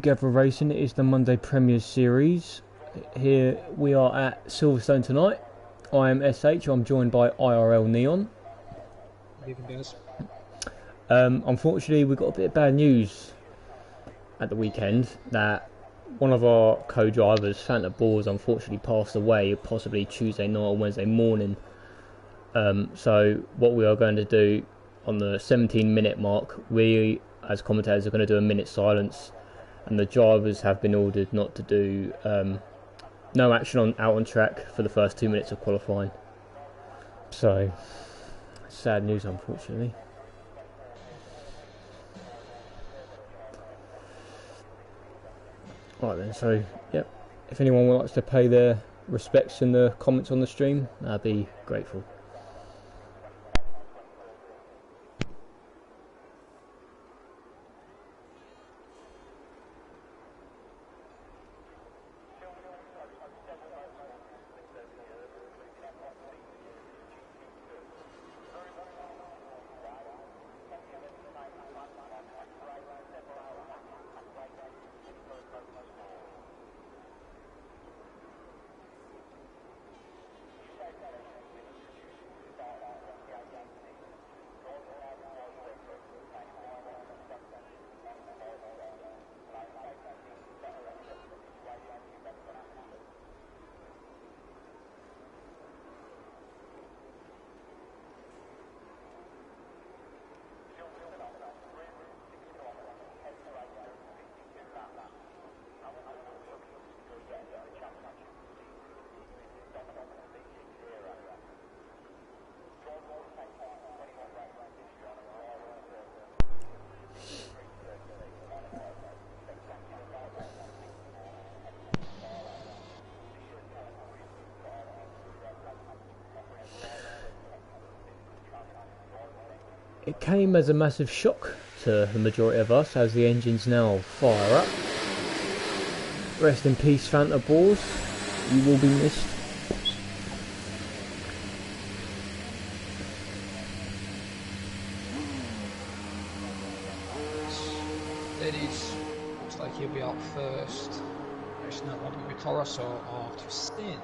Gavra Racing. It is the Monday Premiers Series. Here we are at Silverstone tonight. I am SH, I'm joined by IRL Neon. Even guys. Unfortunately, we got a bit of bad news at the weekend that one of our co-drivers, Fanta Balls, unfortunately passed away, possibly Tuesday night or Wednesday morning. So what we are going to do on the 17-minute mark, we as commentators are going to do a minute silence, and the drivers have been ordered not to do no action out on track for the first 2 minutes of qualifying. So sad news, unfortunately. Right then, so yep, if anyone would like to pay their respects in the comments on the stream, I'd be grateful. It came as a massive shock to the majority of us as the engines now fire up. Rest in peace, Fanta Balls. You will be missed. Ladies, looks like he'll be out first. It's not one with Torres or to stint.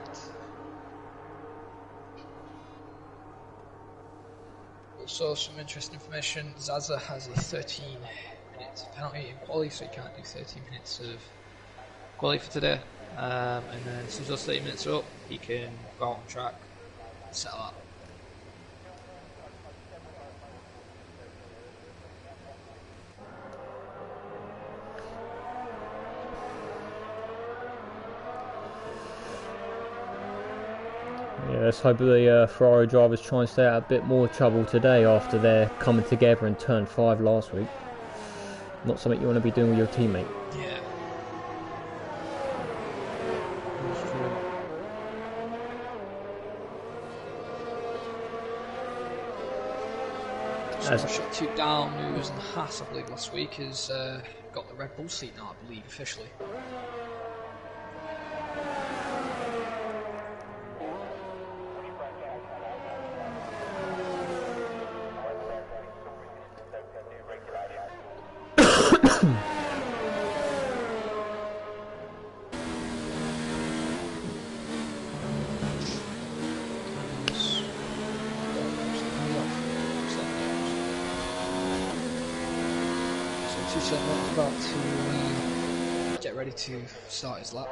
Also, some interesting information. Zaza has a 13-minute penalty in quali, so he can't do 13 minutes of quali for today. And then as soon as those 30 minutes are up, he can go out on track and settle up. Yeah, let's hope the Ferrari drivers try and stay out a bit more trouble today after their coming together in turn 5 last week. Not something you want to be doing with your teammate. Yeah. That's true. So shot 2 down, who was in the Haas, I believe, last week, has got the Red Bull seat now, I believe, officially. About to get ready to start his lap.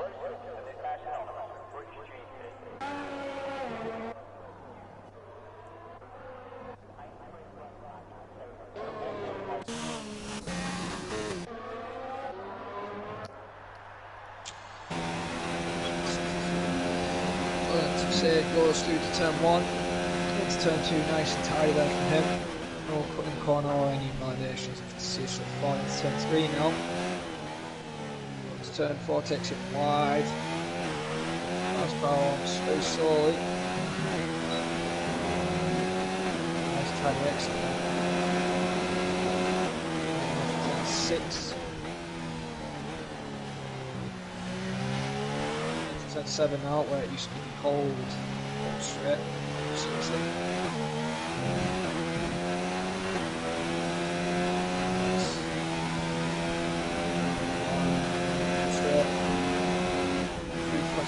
Goes through to turn 1, into turn 2, nice and tidy there from him. No cutting corner or any validations of the see so far. Into turn 3 now. Turn 4 takes it wide. Nice bounce, very slowly. Nice try to exit there. Turn 6. Into turn 7 now, where it used to be cold. Straight. Seriously.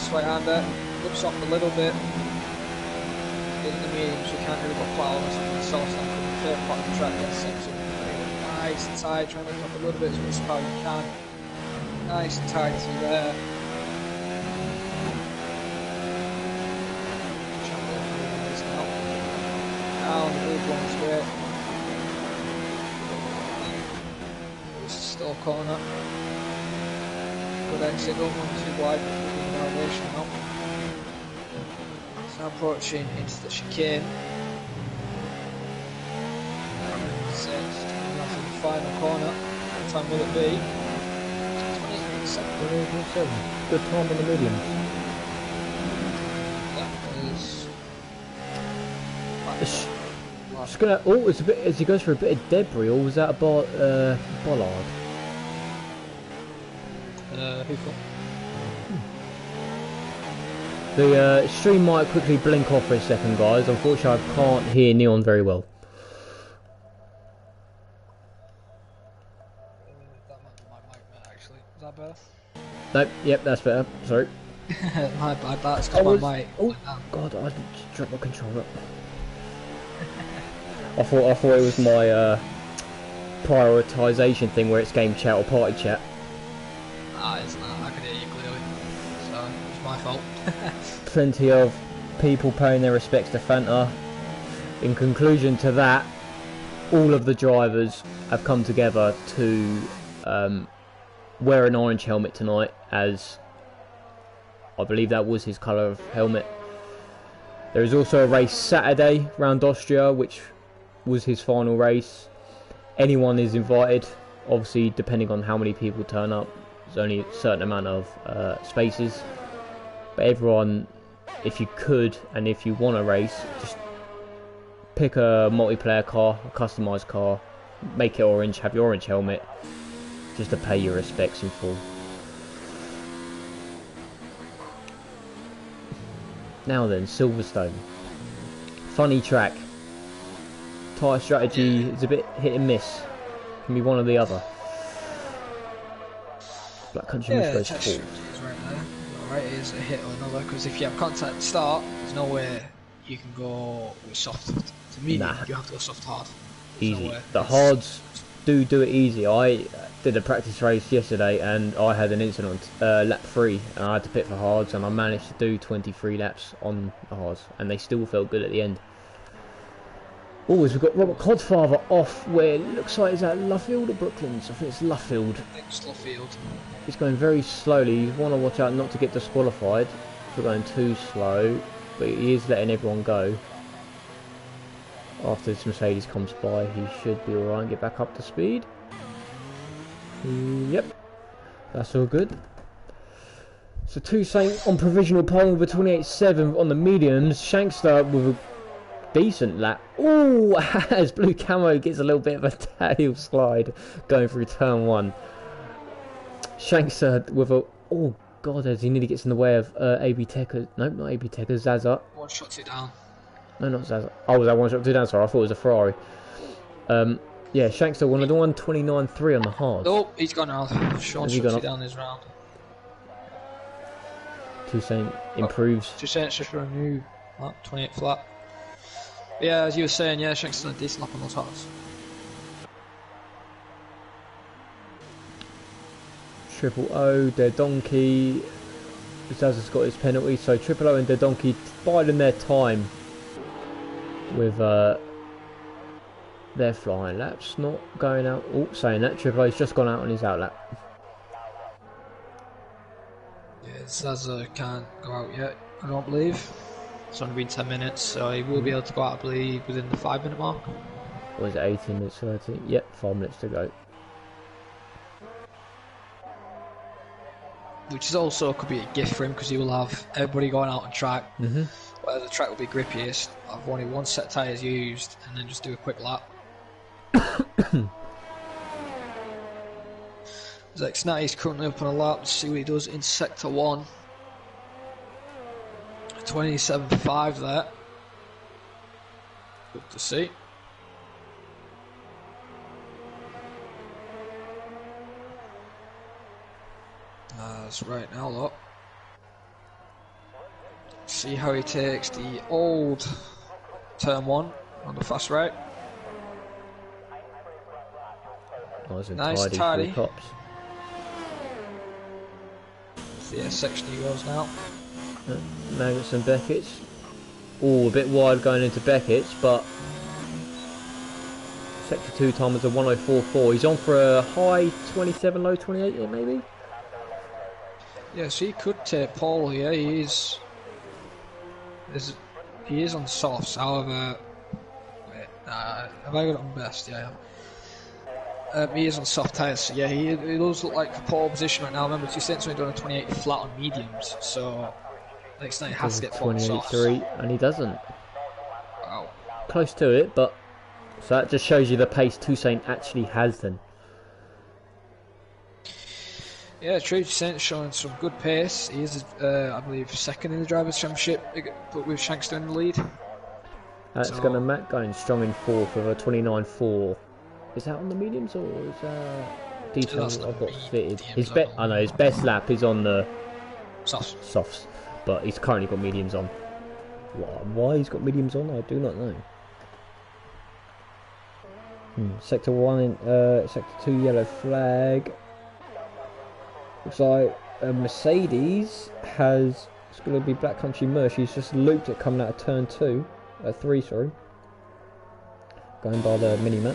fast right-hander, looks off a little bit. In the mediums, we can't really go quite all this on the source line from the third part of the track. Gets sets up nice and tight, trying to look up a little bit as much power you can. Nice and tight through there. Now the blue one's great. This is still corner. Good exit, going 1 too wide, the elevation now. So now approaching into the chicane. Coming the final corner. What time will it be? 28.7. Good time on the mediums. That is. Just gonna. Oh, it's a bit as he goes for a bit of debris. Or was that a bollard? Who thought? The stream might quickly blink off for a second, guys. Unfortunately, I can't hear Neon very well. That might be my mic, actually. Is that better? Nope. Yep, that's better. Sorry. My bad. That's got my mic. Oh God, I just dropped my controller. I thought it was my prioritisation thing where it's game chat or party chat. Ah, it's not. I could hear you clearly. So, it's my fault. Plenty of people paying their respects to Fanta. In conclusion to that, all of the drivers have come together to wear an orange helmet tonight, as I believe that was his colour of helmet. There is also a race Saturday round Austria, which was his final race. Anyone is invited, obviously depending on how many people turn up. There's only a certain amount of spaces, but everyone, if you could and if you want to race, just pick a multiplayer car, a customised car, make it orange, have your orange helmet, just to pay your respects in full. Now then, Silverstone. Funny track. Tyre strategy is a bit hit and miss. Can be one or the other. Black Country goes forward. Right there. Right, it is a hit or another, because if you have contact at the start, there's no way you can go with soft to medium. Nah. You have to go soft hard. There's easy. No the hards do it easy. I did a practice race yesterday and I had an incident lap 3 and I had to pit for hards, and I managed to do 23 laps on the hards and they still felt good at the end. Always, we've got Robert Codfather off where it looks like it's at Luffield or Brooklands. I think it's Luffield. I think it's Luffield. He's going very slowly. You want to watch out not to get disqualified for going too slow, but he is letting everyone go. After this Mercedes comes by, he should be alright and get back up to speed. Yep, that's all good. So Toussaint on provisional pole with 28.7 on the mediums. Shankster with a decent lap. Ooh, as Blue Camo gets a little bit of a tail slide going through turn 1. Shankster with a... Oh God, as he nearly gets in the way of AB Tekka. Nope, not AB Tekka, Zaza. One shot it down. No, not Zaza. Oh, was that one shot 2 down? Sorry, I thought it was a Ferrari. Yeah, Shankster won the 129.3 on the hard. Oh, he's gone now. Sean shot it down this round. Toussaint improves. Toussaint's just for a new 28 flat. But yeah, as you were saying, yeah, Shankster's done a decent lap on those hards. Triple O, their donkey. Zaza's got his penalty, so Triple O and their donkey biding their time with their flying laps, not going out. Oh, saying that, Triple O's just gone out on his out lap. Yeah, Zaza can't go out yet, I don't believe. It's only been 10 minutes, so he will be able to go out, I believe, within the 5-minute mark. Or is it 18 minutes, 30? Yep, 5 minutes to go. Which is also could be a gift for him, because he will have everybody going out on track. Where the track will be grippiest, have only one set of tyres used, and then just do a quick lap. Xnatty's currently up on a lap. Let's see what he does in sector 1. 27.5 there. Good to see. That's right now, look. see how he takes the old turn 1 on the fast right. Nice and tidy. Cops. So yeah, section he goes now. Maggots and Beckett's. Oh, a bit wide going into Beckett's, but sector 2 time is a 1:04.4. He's on for a high 27, low 28 here, maybe. Yes, he could take Paul here. He is on softs. However, wait, have I got it on best? Yeah. He is on soft tyres, so yeah, he does look like for pole position right now. Remember, 2 cents only done a 28 flat on mediums, so next night he has to get 28.3, and he doesn't. Wow. Close to it, but so that just shows you the pace Toussaint actually has then. Yeah, True Toussaint showing some good pace. He is, I believe, second in the Drivers' Championship, but with Shankster in the lead. That's going to Matt going strong in fourth with a 29.4. Is that on the mediums or is that details I've got fitted? I know his best lap is on the softs, but he's currently got mediums on. Why he's got mediums on, I do not know. Sector 1 in sector 2 yellow flag. Looks like Mercedes has, it's going to be Black Country Mush. He's just looped it coming out of turn 3, sorry. Going by the mini map.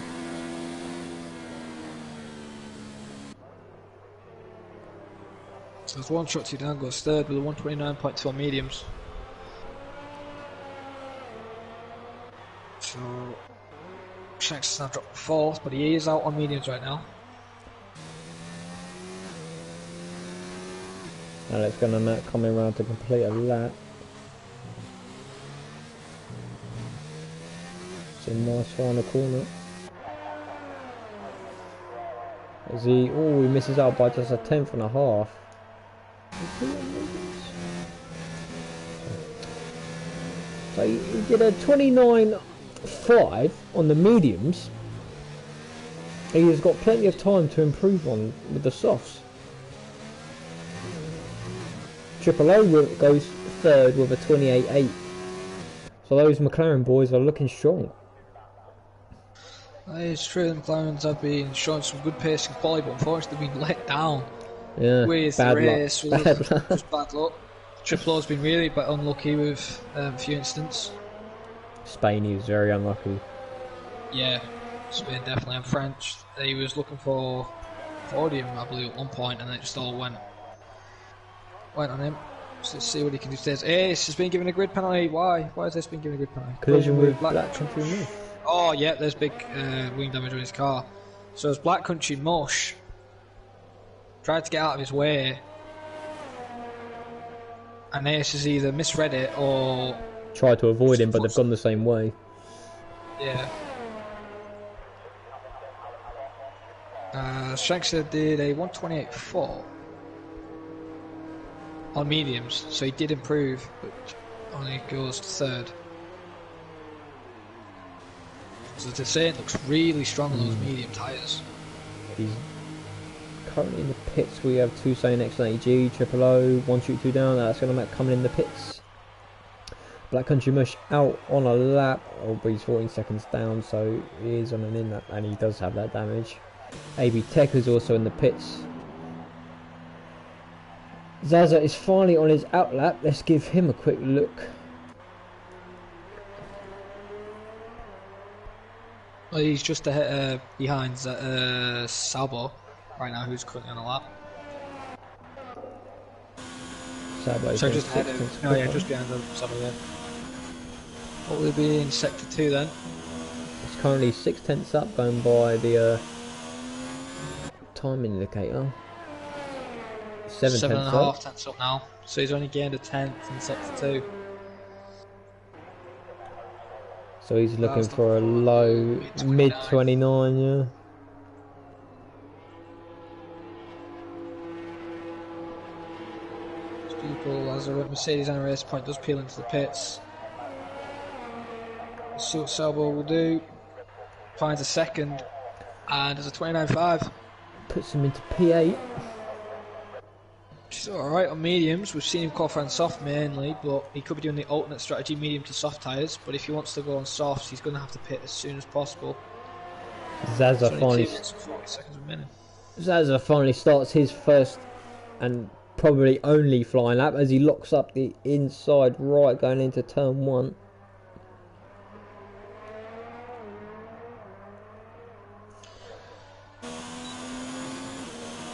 So there's one shot, 2 down, goes third with a 129.2 on mediums. So Shanks has now dropped fourth, but he is out on mediums right now. Alex Gunner coming around to complete a lap. It's a nice final corner. As he misses out by just a 10.5. So he did a 29.5 on the mediums. He has got plenty of time to improve on with the softs. Triple O goes third with a 28.8. So those McLaren boys are looking strong. It's true, the McLarens have been showing some good pace in quality, but unfortunately they've been let down. Yeah, with the race. Just bad luck. Triple O's been really unlucky with a few incidents. Spain, he was very unlucky. Yeah, Spain definitely. And French, he was looking for podium, I believe, at one point, and then it just all went on him. So let's see what he can do. Says Ace has been given a grid penalty. Why? Why has this been given a grid penalty? Collision with Black Country Mush. Oh yeah, there's big wing damage on his car. So as Black Country Mush tried to get out of his way, and Ace has either misread it or tried to avoid him, but they've gone the same way. Yeah. Shankster did a 128.4 on mediums, so he did improve, but only goes to third. So to say it looks really strong on those medium tyres. He's currently in the pits. We have Toussaint X90G, Triple O, 1 shoot 2 down. That's going to make coming in the pits. Black Country Mush out on a lap. Oh, but he's 14 seconds down, so he is on an in lap, and he does have that damage. AB Tech is also in the pits. Zaza is finally on his out lap. Let's give him a quick look. Well, he's just behind Sabo right now, who's currently on a lap. Sabo so just ahead of, no, yeah, just behind Sabo, yeah. What will he be in sector 2 then? It's currently 6/10 up, going by the time indicator. 7.5 tenths up now, so he's only gained a 10th in sector 2. So he's looking for a low mid 29, yeah. People, as a Mercedes and a race point, does peel into the pits. Let's see what Salvo will do. Finds a second, and there's a 29.5. Puts him into P8. Which is alright on mediums. We've seen him qualify on soft mainly, but he could be doing the alternate strategy, medium to soft tyres. But if he wants to go on softs, he's going to have to pit as soon as possible. Zaza finally, 2 minutes and 40 seconds remaining. Zaza finally starts his first and probably only flying lap as he locks up the inside right going into turn 1.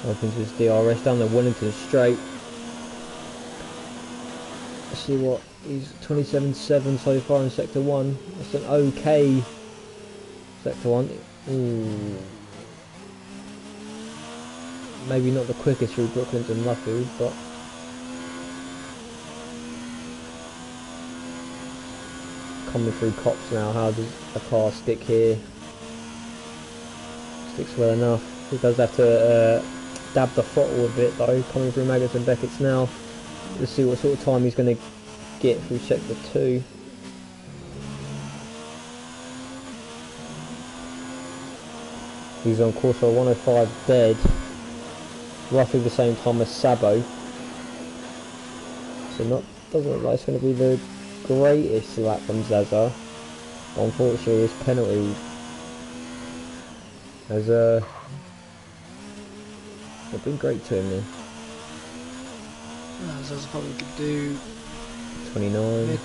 Opens his DRS down the Wellington straight. Let's see what he's 27.7 so far in sector 1. That's an okay sector 1. Ooh. Maybe not the quickest through Brooklands and Luffield, but coming through Cops now. How does a car stick here? Sticks well enough. He does have to dab the throttle a bit though, coming through Maggots and Beckett's now. Let's see what sort of time he's going to get through sector 2. He's on course for 105 dead, roughly the same time as Sabo. So doesn't look like it's going to be the greatest lap from Zaza. Unfortunately, his penalty has not been great to him then. Zaza probably could do 29, mid.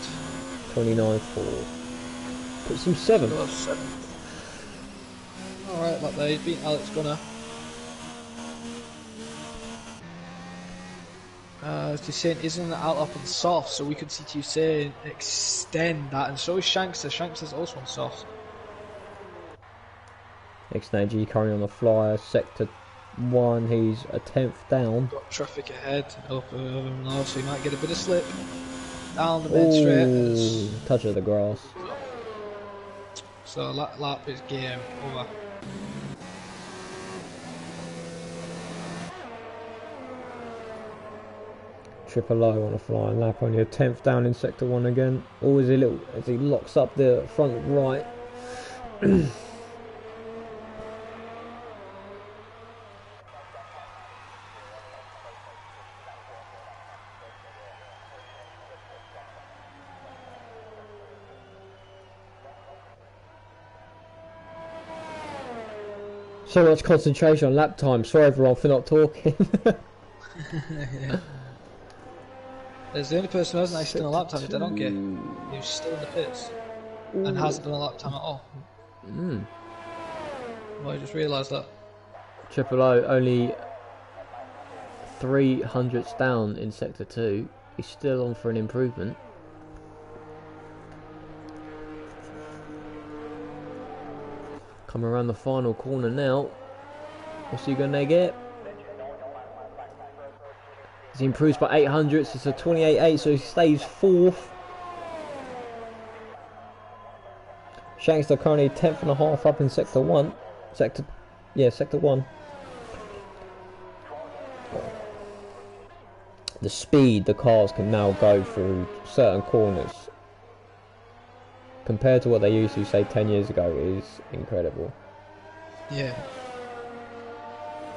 29.4. Puts him 7th. Alright, like there, he's beaten Alex Gunner. As Toussaint isn't out up on soft, so we could see Toussaint extend that, and so is Shankster. Shankster's also on soft. XNAG currently on the flyer, sector 1, he's a 10th down. Got traffic ahead, up now, so he might get a bit of slip. Down the mid straight. Touch of the grass. So lap is game over. Triple O on a flying lap, only a 10th down in sector 1 again. Always a little as he locks up the front right. So much concentration on lap time. Sorry everyone for not talking. Yeah. There's the only person who hasn't actually done a lap time is Dedonke, who's still in the pits and hasn't done a lap time at all. Well, I just realised that. Triple O only 300ths down in sector 2. He's still on for an improvement. Come around the final corner now. What's he gonna get? He improves by 800ths. It's a 28.8, so he stays 4th. Shankster currently 10th and a half up in sector 1. Sector 1. The speed the cars can now go through certain corners, compared to what they used to say 10 years ago, is incredible. Yeah.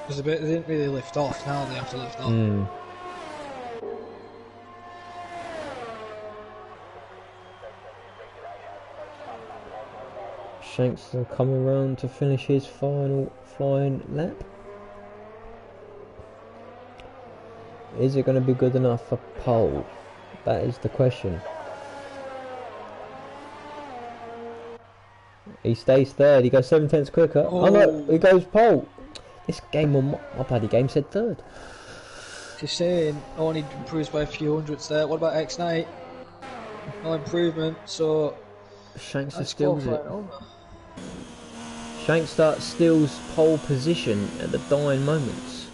Because they didn't really lift off, now they have to lift off. Shankster coming around to finish his final flying lap. Is it going to be good enough for pole? That is the question. He stays 3rd. He goes 7 tenths quicker. Oh no, he goes pole. This game on my bloody game said 3rd. Just saying, only improves by a few hundredths there. What about X-Night? No improvement, so Shankster steals it. Shankster steals pole position at the dying moments.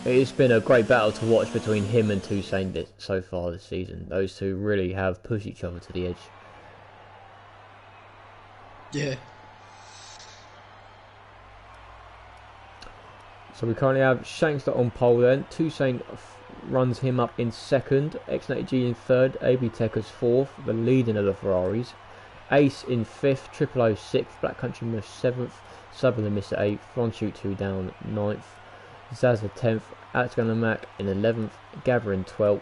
It's been a great battle to watch between him and Toussaint so far this season. Those two really have pushed each other to the edge. Yeah. So we currently have Shankster on pole then. Toussaint runs him up in 2nd. X90G in 3rd. AB Tekker's 4th. The leading of the Ferraris. Ace in 5th. Triple O 6th. Black Country Miss 7th. Sutherland Mr. 8th. Front Shoot 2 down 9th. Zaza 10th, Atgan Mac in 11th, Gavra in 12th,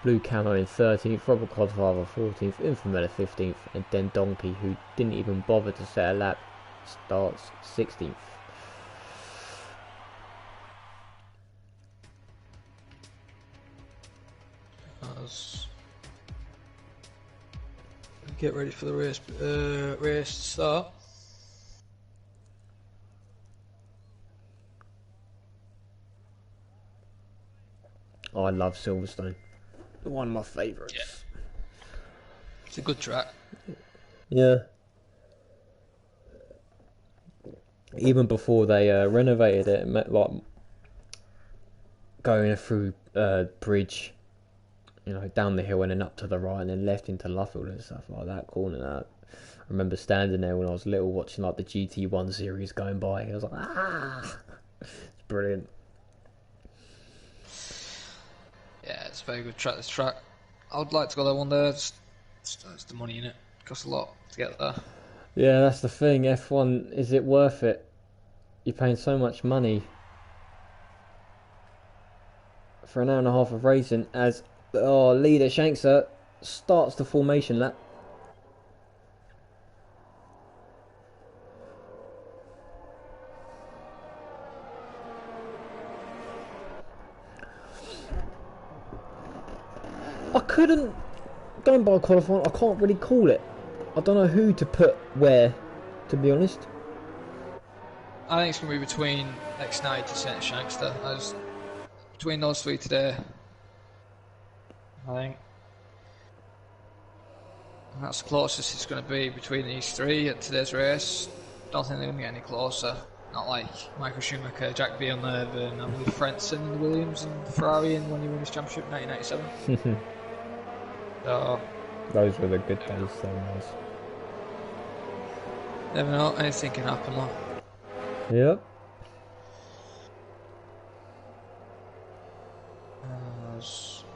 Blue Camo in 13th, Robert Codfather 14th, Infamela 15th, and Den Donkey, who didn't even bother to set a lap, starts 16th. Get ready for the race to start. Oh, I love Silverstone. One of my favourites. Yeah. It's a good track. Yeah. Even before they renovated it, like going through bridge, you know, down the hill and then up to the right and then left into Luffield and stuff like that, corner that. I remember standing there when I was little watching like the GT1 series going by. I was like, ah! It's brilliant. Yeah, it's a very good track, this track. I would like to go there one day. It's the money in it. It costs a lot to get there. Yeah, that's the thing. F1, is it worth it? You're paying so much money for an hour and a half of racing as leader Shankster starts the formation lap. I couldn't, going by qualifying, I can't really call it. I don't know who to put where, to be honest. I think it's going to be between X90 to St. Shankster. Between those three today, I think. And that's the closest it's going to be between these three at today's race. Don't think they're going to get any closer. Not like Michael Schumacher, Jack Villeneuve, and Willie Frentzen in the Williams and Ferrari when he won his championship in 1997. So, those were the good days, so nice. Never know, anything can happen though. Yep.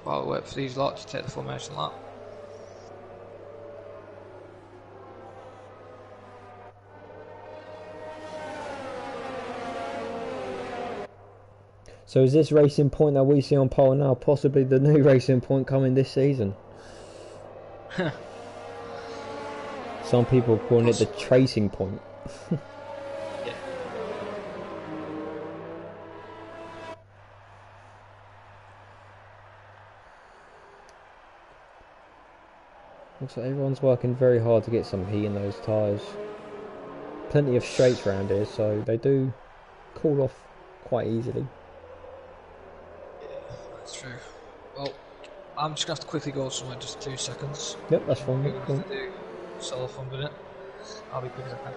While we wait for these lot to take the formation lap. So is this Racing Point that we see on pole now possibly the new Racing Point coming this season? Some people are calling it the Tracing Point. Yeah. Looks like everyone's working very hard to get some heat in those tyres. Plenty of straights around here, so they do cool off quite easily. That's true. Well, I'm just going to have to quickly go somewhere, just 2 seconds. Yep, that's fine. We're going to have to do solo fun with it. I'll be quick as I can.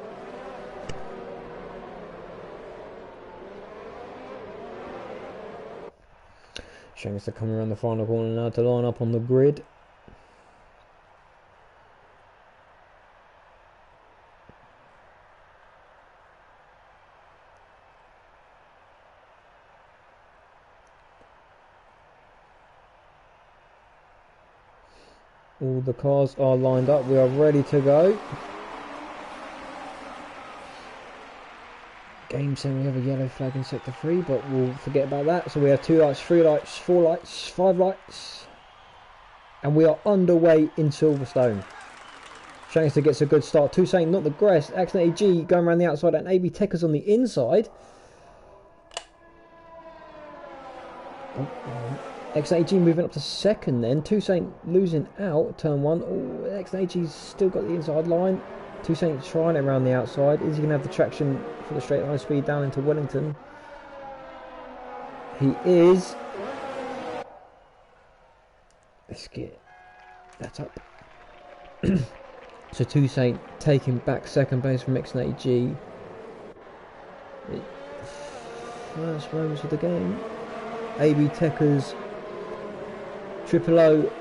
Shankster coming around the final corner now to line up on the grid. All the cars are lined up. We are ready to go. Game saying we have a yellow flag in sector 3, but we'll forget about that. So we have 2 lights, 3 lights, 4 lights, 5 lights. And we are underway in Silverstone. Shankster gets a good start. Toussaint not the best. X80G going around the outside and AB Techers on the inside. X80G moving up to second then. Toussaint losing out, turn 1. Oh, X80G's still got the inside line. Toussaint trying it around the outside. Is he going to have the traction for the straight line speed down into Wellington? He is. Let's get that up. So Toussaint taking back second place from X80G. First moments of the game. AB Techers, Triple O,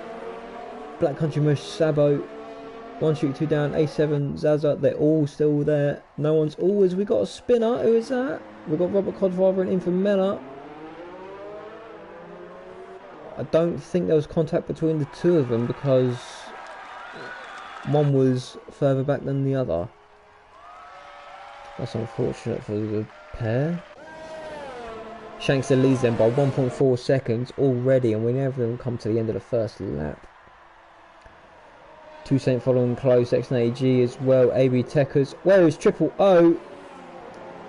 Black Country Mush, Sabo, 1 shoot 2 down, A7, Zaza, they're all still there. No one's always. We got a spinner. Who is that? We've got Robert Codfather and Infamela. I don't think there was contact between the two of them because one was further back than the other. That's unfortunate for the pair. Shankster leads them by 1.4 seconds already, and we never even come to the end of the first lap. Toussaint following close, XNAG as well, AB Techers. Where is Triple O?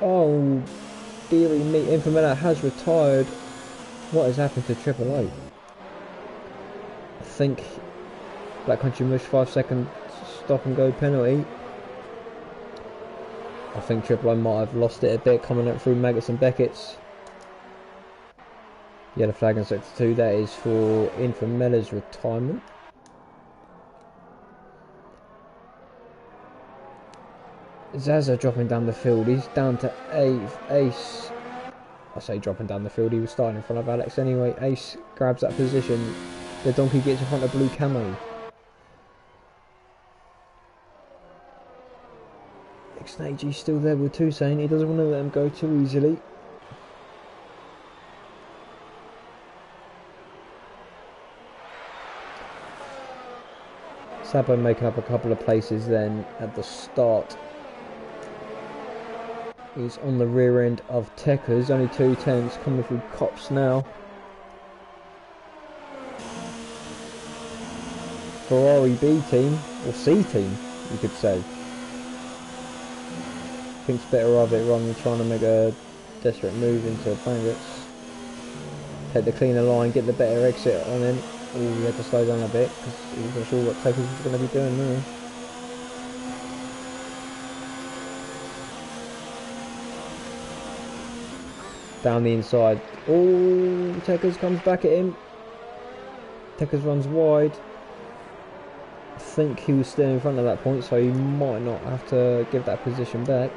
Oh, dearie me, Infamela has retired. What has happened to Triple O? I think Black Country Mush 5 second stop and go penalty. I think Triple O might have lost it a bit coming up through Maggots and Beckett's. Yellow flag in sector 2, that is for Infamela's retirement. Zaza dropping down the field, he's down to 8th. Ace, I say dropping down the field, he was starting in front of Alex anyway. Ace grabs that position, the donkey gets in front of Blue Camo. XNAG's still there with Toussaint, he doesn't want to let him go too easily. Sabo making up a couple of places then at the start. He's on the rear end of Techers, only 2 tenths coming through Cops now. Ferrari B team, or C team, you could say. Thinks better of it rather than trying to make a desperate move into Bangers. Take the cleaner line, get the better exit on him. Ooh, he had to slow down a bit because he wasn't sure what Techers was going to be doing now. Down the inside. Oh, Techers comes back at him. Techers runs wide. I think he was still in front at that point, so he might not have to give that position back.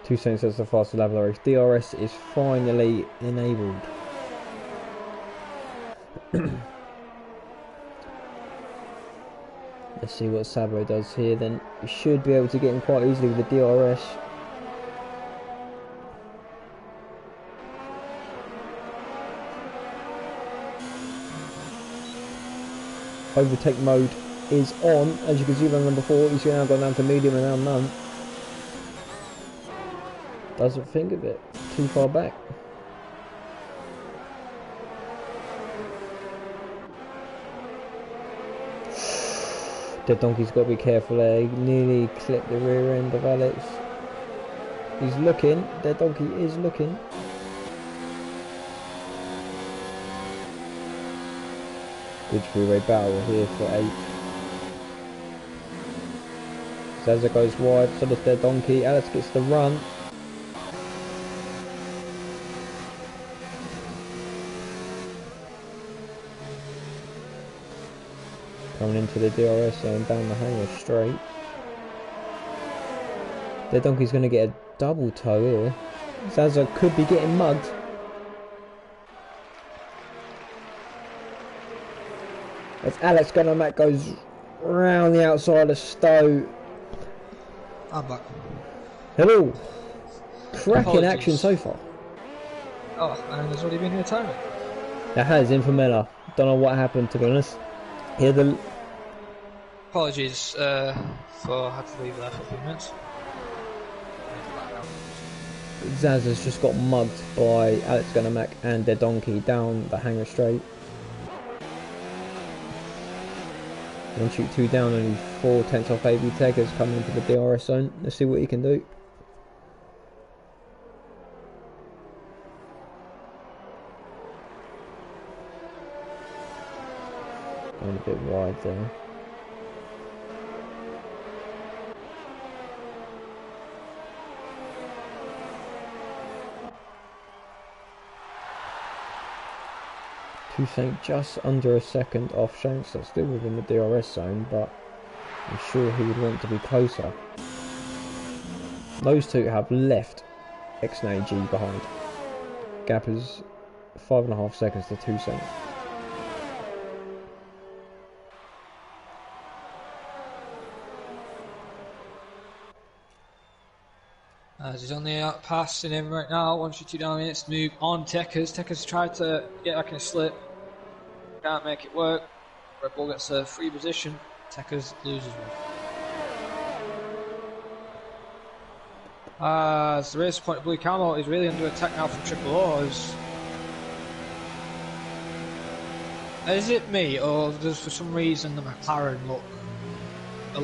Toussaint says the faster lap of the race. DRS is finally enabled. Let's see what Sabo does here then. We should be able to get him quite easily with the DRS. Overtake mode is on. As you can see on number 4, he's now gone down to medium and now none. Doesn't think of it. Too far back. The donkey's got to be careful there. He nearly clipped the rear end of Alex. He's looking. The donkey is looking. Good freeway battle here for 8. Zaza goes wide, so does their donkey. Alex gets the run. Coming into the DRS zone down the hanger straight. Their donkey's going to get a double toe here. Zaza could be getting mugged. As Alex Gunnermack goes round the outside of Stowe. I'm back. Hello. Cracking Apologies. action so far. Oh, and there's already been a retirement. That has Infamela. Don't know what happened, to be honest. Here the Apologies for had to leave there for a few minutes. Zaza's just got mugged by Alex Gunnermack and their donkey down the hanger straight. 1 shoot 2 down, only 4 tenths off AB Tegers coming into the DRS zone. Let's see what he can do. Going a bit wide there. Toussaint just under a second off Shankster, still within the DRS zone, but I'm sure he would want to be closer. Those two have left XNAG behind. Gap is 5.5 seconds to Toussaint. As he's on the passing him right now, 1 shoot 2 down minutes, move on Techers. Techers tried to get back in a slip. Can't make it work. Red Bull gets a free position. Techers loses one. As the race point of Blue Camel is really under attack now from Triple O's. Is it me, or does for some reason the McLaren look a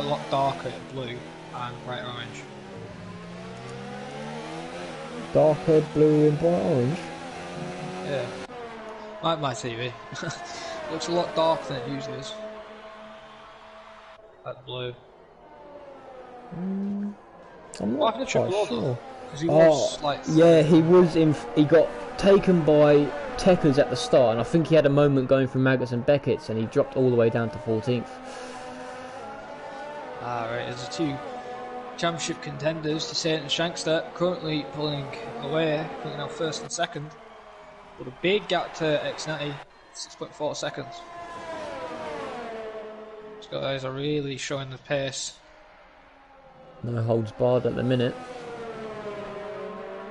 lot darker at blue and bright orange? Darker blue and bright orange? Yeah. My TV. Looks a lot darker than it usually is. That blue. I'm not What happened to quite Triple O sure. though? Because he was like... Yeah, he was in. He got taken by Tekkers at the start, and I think he had a moment going through Maggots and Beckett's, and he dropped all the way down to 14th. Right, there's the two championship contenders, Descent and Shankster, currently pulling away, currently now first and second. But a big gap to X90, 6.4 seconds. These guys are really showing the pace. No holds barred at the minute.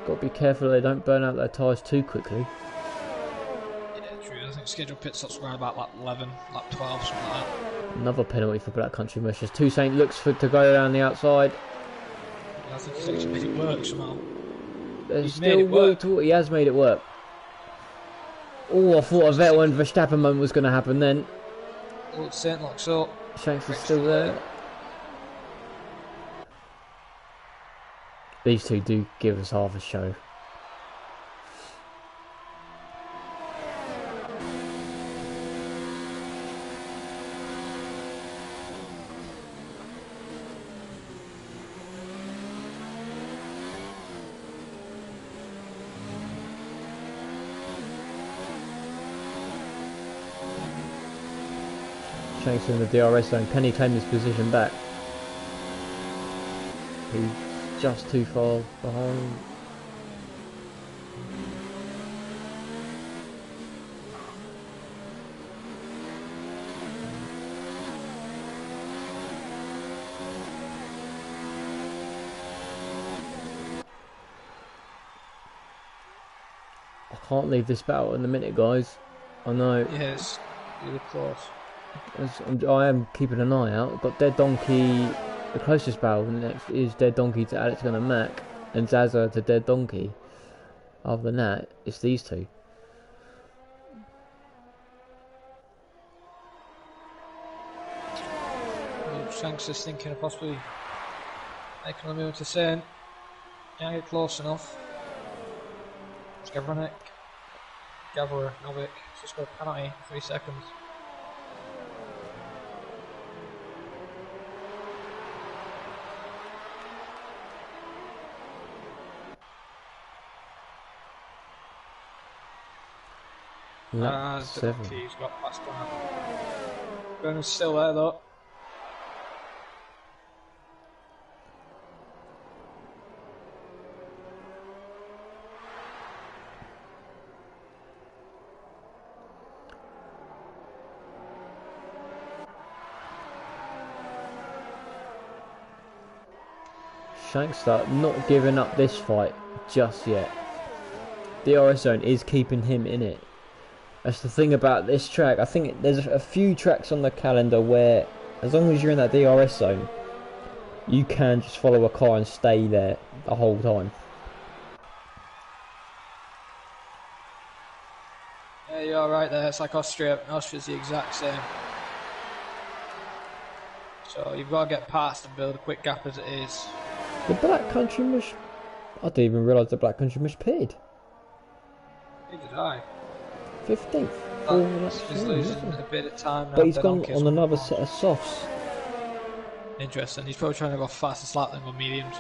Got to be careful they don't burn out their tyres too quickly. Yeah, true. I think scheduled pit stops around about lap 11, lap 12, something like that. Another penalty for Black Country Mushers. Toussaint looks to go around the outside. I think he's actually made it work somehow. There's still work to he has made it work. Oh, I thought a Vettel and Verstappen moment was going to happen then. Oh, Saint locks up. Shanks is still there. These two do give us half a show. Shanks in the DRS zone. Can he claim his position back? He's just too far behind. I can't leave this battle in a minute, guys. I know. Yeah, it's really close. I am keeping an eye out. I've got Dead Donkey. The closest battle next is Dead Donkey to Alex Gunner Mac and Zaza to Dead Donkey. Other than that, it's these two. Shanks is thinking of possibly making a move to Saint. Can't get close enough. It's Gavra Novik just got a penalty, 3 seconds. Seven. He's got past Gunner. Gunner's still there though. Shankster not giving up this fight just yet. DRS zone is keeping him in it. That's the thing about this track. I think there's a few tracks on the calendar where as long as you're in that DRS zone, you can just follow a car and stay there the whole time. Yeah, you're right there. It's like Austria. Austria's the exact same. So you've got to get past and build a quick gap as it is. The Black Country Mush... I didn't even realise the Black Country Mush pitted. Neither did I. 15th. He's losing a bit of time now. But he's gone on another set of softs. Interesting. He's probably trying to go fastest lap than go mediums.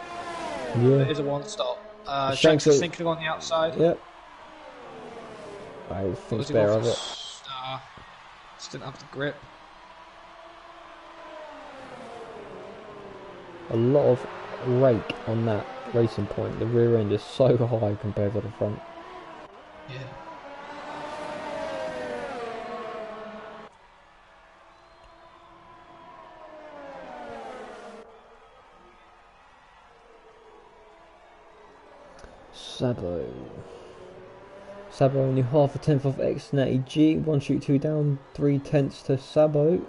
Yeah. It is a one stop. Shanks is thinking on the outside. Yep. I think it's better of it. Nah. Just didn't have the grip. A lot of rake on that racing point. The rear end is so high compared to the front. Yeah. Sabo only half a tenth of X90 G. 1 shoot 2 down, 3/10 to Sabo.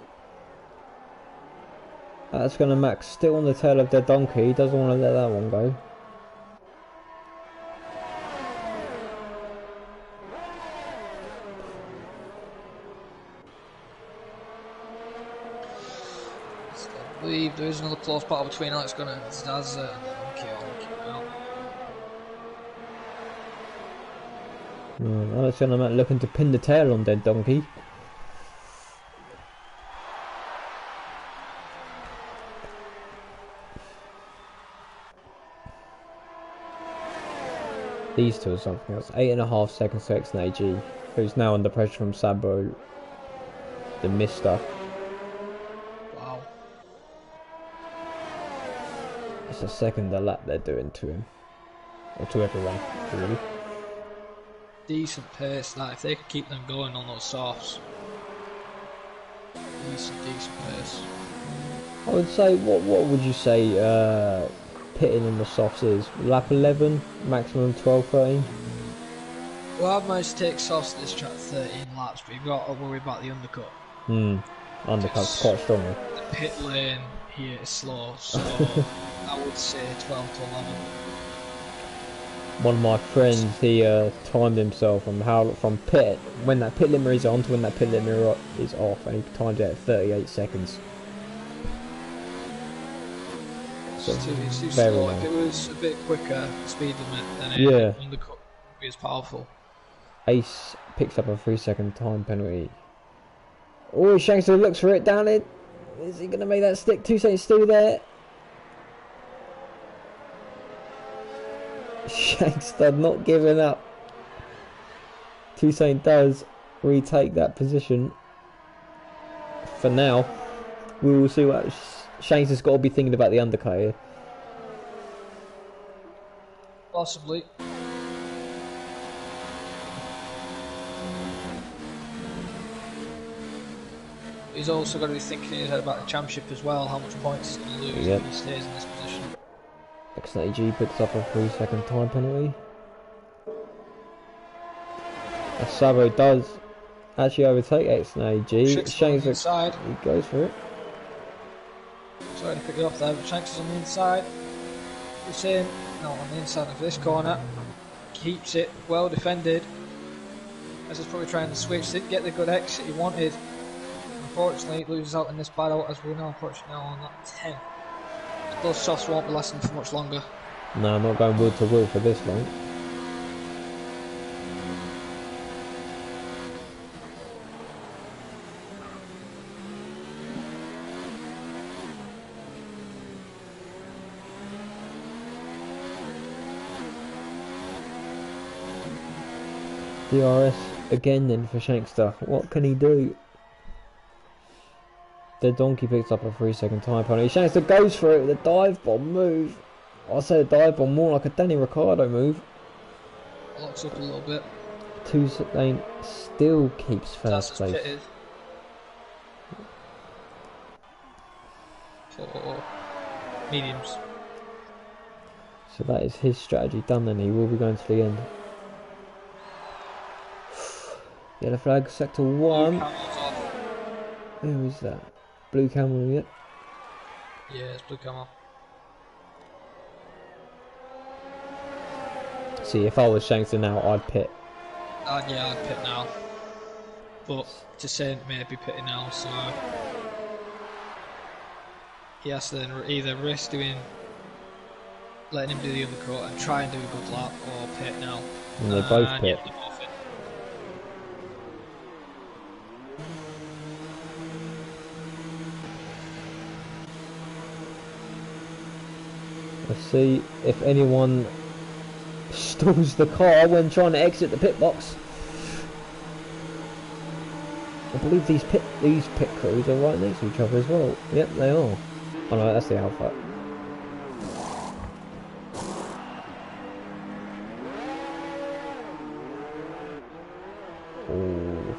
That's going to max still on the tail of their donkey. Doesn't want to let that one go. believe there is another close battle between Alex Gunner and Zazza and Donkey. Alex Gunner looking to pin the tail on Dead Donkey. These two are something else. 8.5 seconds to XNAG, who's now under pressure from Sabo, the Mister. Wow. It's a second a lap they're doing to him. Or to everyone, really. Decent pace, that if they could keep them going on those softs. Decent pace. I would say, what would you say pitting on the softs is? Lap 11, maximum 12, 13? Well, I've managed to take softs at this track 13 laps, but you've got to worry about the undercut. Undercut's quite strong. The pit lane here is slow, so I would say 12 to 11. One of my friends, he timed himself from pit, when that pit limiter is on to when that pit limiter is off, and he timed it at 38 seconds. So it's too slow. long. If it was a bit quicker speed limit, then undercut would be as powerful. Ace picks up a 3-second time penalty. Oh, Shankster looks for it down it. Is he going to make that stick? 2 seconds still there. Shankster not giving up. 2 seconds does retake that position. For now, we will see what Shankster's got to be thinking about the undercut here. Possibly. He's also got to be thinking in his head about the championship as well, how much points he's going to lose if he stays in this position. XNAG picks up a 3-second time penalty. As Sabo does actually overtake XNAG. Shanks inside. He goes for it. Sorry to pick it off there, but Shanks is on the inside. Hussein, no, on the inside of this corner. Keeps it well defended. As he's probably trying to switch, didn't get the good exit he wanted. Unfortunately, he loses out in this battle, as we know, unfortunately, now on that 10. Those softs won't be lasting for much longer. No, I'm not going wheel to wheel for this long. DRS again then for Shankster. What can he do? The Donkey picks up a 3-second time penalty. Shankster goes for it with a dive bomb move. I say a dive bomb, more like a Danny Ricciardo move. Locks up a little bit. 2 lane still keeps first place. Pitted. For mediums. So that is his strategy done then. He will be going to the end. Yellow flag, sector 1. Who is that? Blue camel yet? Yeah, it's blue camel. See, if I was Shankster now, I'd pit. Yeah, I'd pit now. But to say maybe pitting now, so he has to then either risk letting him do the undercut and try and do a good lap, or pit now. And they both pit. Yeah, they're both in. Let's see if anyone stalls the car when trying to exit the pit box. I believe these pit crews are right next to each other as well. Yep, they are. Oh no, that's the Alpha. Ooh.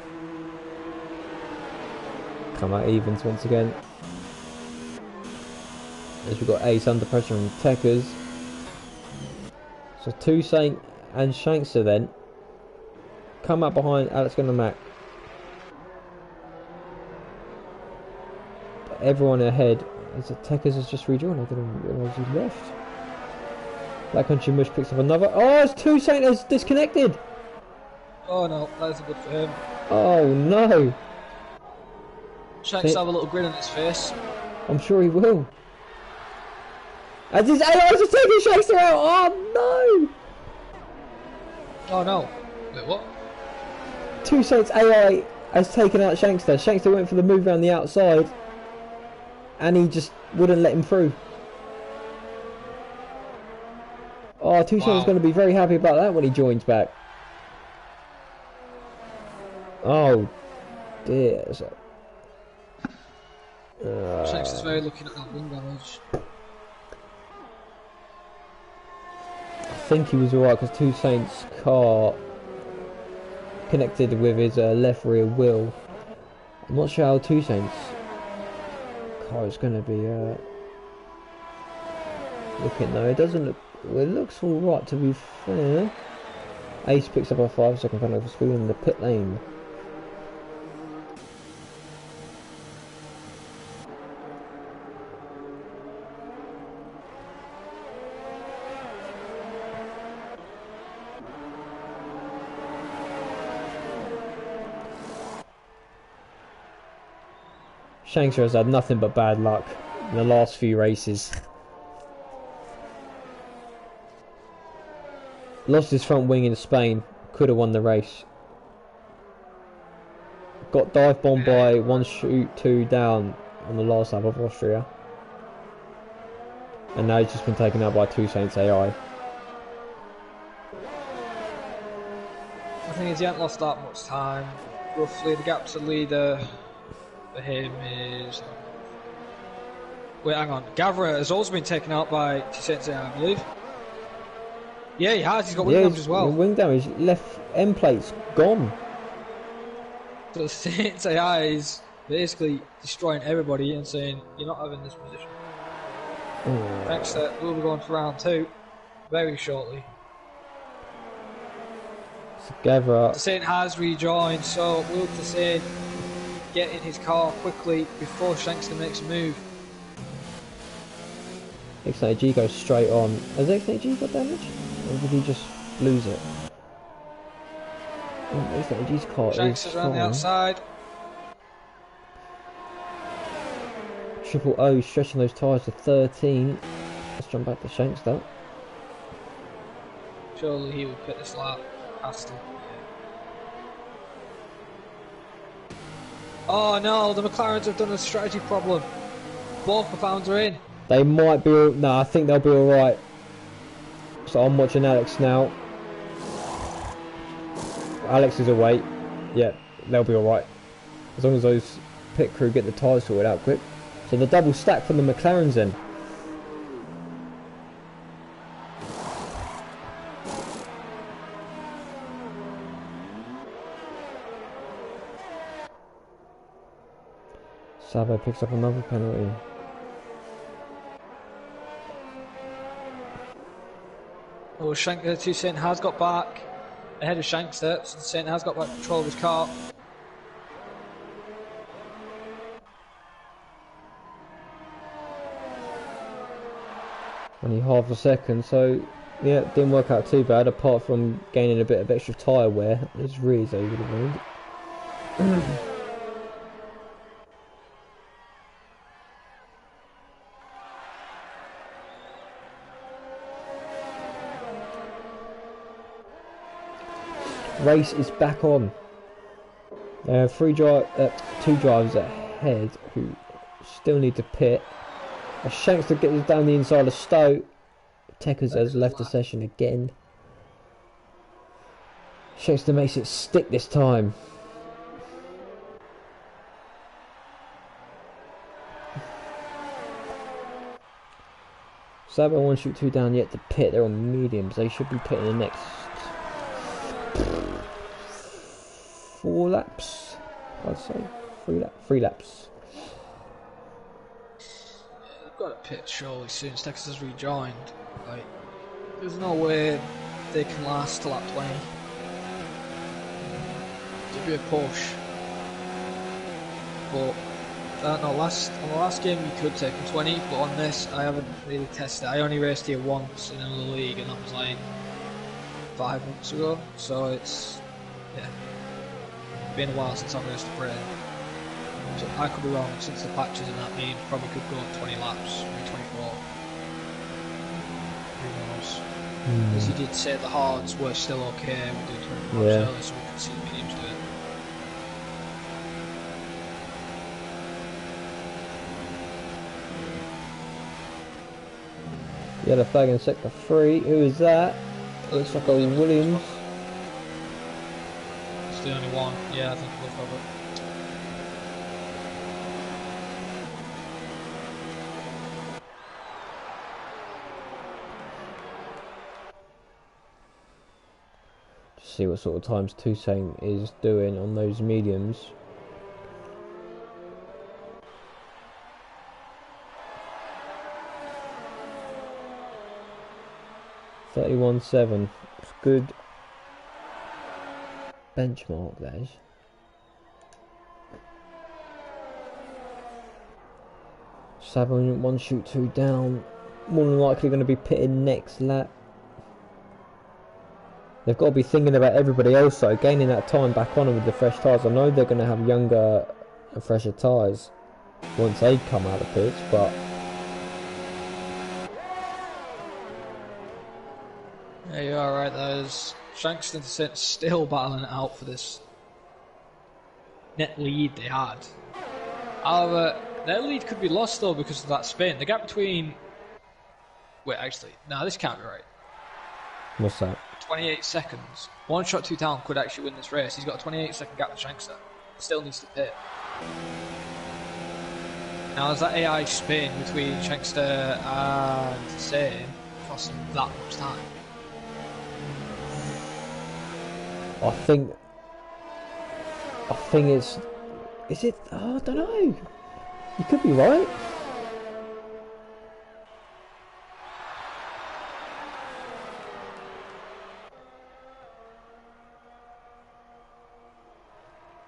Come out evens once again. As we've got Ace under pressure from Techers. So Toussaint and Shankster then come up behind Alex Gunner Mac. But everyone ahead as the Techers has just rejoined. I didn't realise he left. Black Country Mush picks up another. Oh, it's Toussaint has disconnected. Oh no, that's good for him. Oh no. Shanks have a little grin on his face. I'm sure he will. As his AI just taking Shanks out. Oh no! Oh no. Wait, what? Two Saints AI has taken out Shankster. Shankster went for the move around the outside and he just wouldn't let him through. Oh, Two Saints is going to be very happy about that when he joins back. Oh dear. Shanks is very looking at that wing damage. I think he was alright because Two Saints' car connected with his left rear wheel. I'm not sure how Two Saints' car is going to be looking though. It doesn't look. Well, it looks alright to be fair. Ace picks up a 5-second penalty for speeding in the pit lane. Shankster has had nothing but bad luck in the last few races. Lost his front wing in Spain, could have won the race. Got dive bombed by 1 shoot 2 down on the last lap of Austria. And now he's just been taken out by Two Saints AI. The thing is, he hasn't lost that much time. Roughly, the gap to leader for him is... Wait, hang on. Gavra has also been taken out by Two Saints AI, I believe. Yeah, he has. He's got wing damage as well. Wing damage. Left end plate's gone. So the Saints AI is basically destroying everybody and saying, you're not having this position. Next up, we'll be going for round 2 very shortly. So Gavra... Saint has rejoined, so Will Saint get in his car quickly before Shankster makes a move. XAG goes straight on. Has XAG got damage? Or did he just lose it? XAG's car Shankster's around the outside. Triple O stretching those tyres to 13. Let's jump back to Shankster. Surely he would put this lap past him. Oh no, the McLarens have done a strategy problem. Both McLarens are in. They might be... No, I think they'll be alright. So I'm watching Alex now. Alex is away. Yeah, they'll be alright. As long as those pit crew get the tyres sorted out quick. So the double stack from the McLarens then. Sabo picks up another penalty. Oh, Two Saint has got back ahead of Shankster, so Saint has got back control of his car. Only half a second, so yeah, it didn't work out too bad apart from gaining a bit of extra tyre wear. It's really so you would have made. Race is back on. There are two drivers ahead who still need to pit. As Shankster gets down the inside of Stowe. Tekers has left the session again. Shankster makes it stick this time. Sabo 1 shoot 2 down yet to pit. They're on mediums. They should be pitting the next 4 laps, I'd say. 3 laps. They've got to pit surely soon as Texas has rejoined. Like, there's no way they can last till lap 20. It'd be a push. But I don't know, on the last game you could take them 20, but on this I haven't really tested it. I only raced here once in another league and that was like 5 months ago, so it's, yeah, been a while since I've raced a Brain. So I could be wrong, since the patches and that mean probably could go 20 laps, maybe 24. Who knows? As you did say, the hards were still okay. We did 20 laps early, so we could see the mediums do it. Yellow flag in sector 3. Who is that? Looks like a Williams. It's the only one. Yeah, I think we'll have it. Just see what sort of times Toussaint is doing on those mediums. .31.7. It's good benchmark, that is. Savon 1 shoot 2 down. More than likely going to be pitted next lap. They've got to be thinking about everybody else though, gaining that time back on them with the fresh tyres. I know they're going to have younger and fresher tyres once they come out of the pits, but yeah, you are right. There's Shanks and Toussaint still battling it out for this net lead they had. However, their lead could be lost though because of that spin. The gap between... Wait, actually, no, this can't be right. what's that? 28 seconds. One shot, two down could actually win this race. He's got a 28-second gap with Shankster. Still needs to pit. Now, there's that AI spin between Shankster and Toussaint costing that much time. I think it's... Is it? Oh, I don't know. You could be right.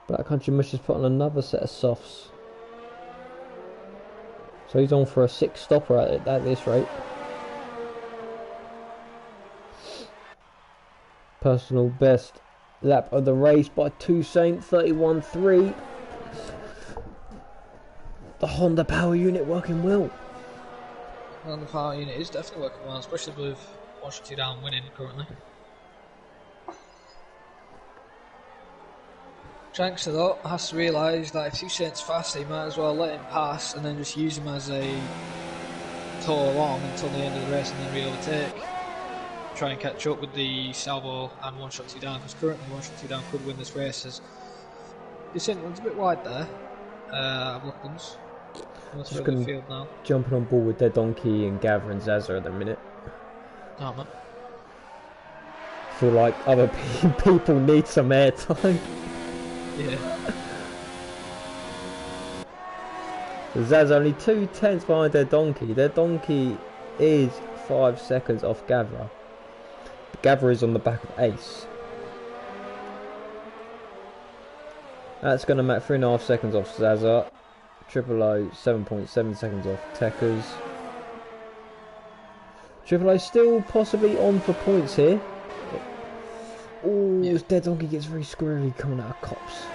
Black Country Mush has put on another set of softs. So he's on for a 6 stopper at this rate. Personal best lap of the race by Toussaint, 31.3. The Honda power unit working well. Well, the power unit is definitely working well, especially with 1 shot 2 down winning currently. Shankster though has to realise that if Toussaint's fast, he might as well let him pass and then just use him as a tow along until the end of the race and then re-overtake. Try and catch up with the salvo and 1 shot 2 down, because currently 1 shot 2 down could win this race. As Toussaint runs a bit wide there. I've looked them. Just going to now. Jumping on board with their Donkey and Gavra and Zaza at the minute. Oh man. I feel like other people need some airtime. Yeah. Zaz only 2/10 behind their Donkey. Their Donkey is 5 seconds off Gavra. Gavra is on the back of Ace. That's going to make 3.5 seconds off Zaza. Triple O 7.7 seconds off Techers. Triple O still possibly on for points here. Oh, his dead Donkey gets very squirrely coming out of cops.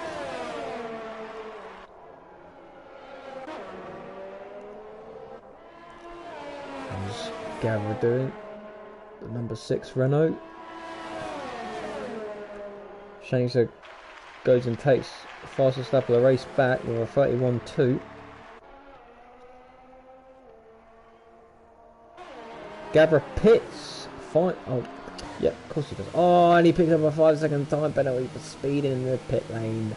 How's Gavra doing? The number 6 Renault. Shankster goes and takes the fastest lap of the race back with a 31.2. Gavra pits. Fine. Oh. Yeah, of course he does. Oh, and he picked up a 5-second time penalty for speeding in the pit lane.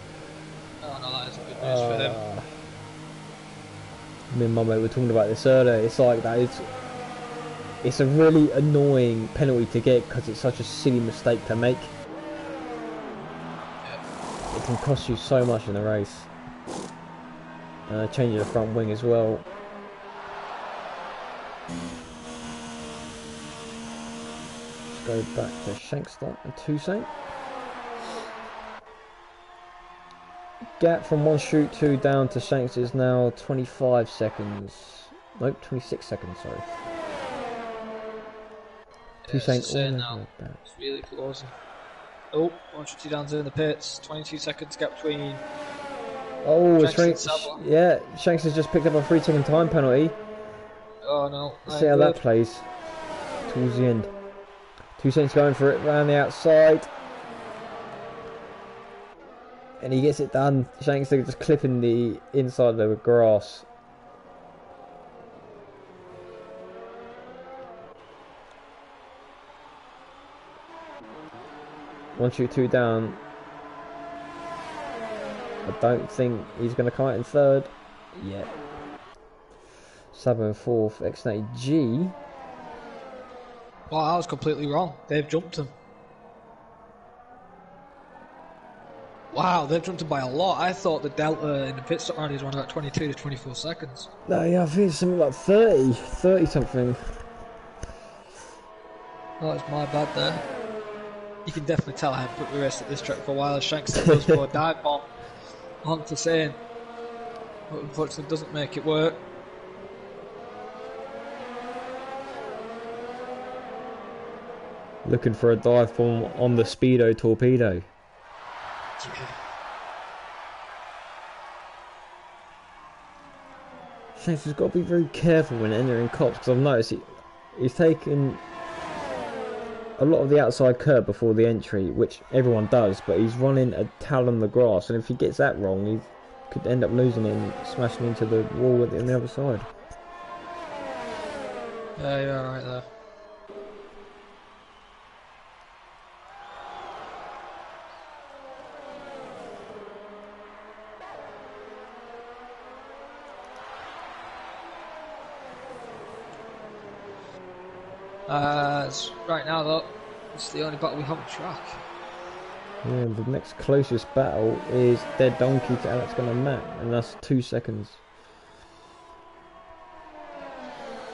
Oh no, that is good news for him. Me and my mate were talking about this earlier. It's like that. It's a really annoying penalty to get because it's such a silly mistake to make. Yeah. It can cost you so much in the race. Changing the front wing as well. Go back to Shankster and Toussaint. Gap from 1 shoot 2 down to Shankster is now 25 seconds. Nope, 26 seconds, sorry. Toussaint now. It's really close. Oh, 1 shot 2 down's in the pits. 22 seconds gap between Oh, Shanks yeah, Shanks has just picked up a 3-second time penalty. Oh no. See how that plays towards the end. 2 seconds going for it around the outside. And he gets it done. Shanks just clipping the inside of the grass. One shoot, two down. I don't think he's going to come out in third yet. 7th, 4th, X-Nay G. Well, I was completely wrong. They've jumped him. Wow, they've jumped him by a lot. I thought the delta in the pit stop round is around about 22 to 24 seconds. No, yeah, I think it's something like 30 something. Oh, it's my bad there. You can definitely tell I haven't put the race at this track for a while. As Shanks goes for a dive bomb onto Sane, but unfortunately doesn't make it work. Looking for a dive bomb on the Speedo torpedo. Yeah. Shanks has got to be very careful when entering cops, because I've noticed he's taken a lot of the outside curb before the entry, which everyone does, but he's running a towel on the grass, and if he gets that wrong, he could end up losing it and smashing into the wall on the other side. Yeah, you're alright there. Right now though, it's the only battle we have on track. Yeah, the next closest battle is Dead Donkey to Alex Gunner Matt, and that's 2 seconds.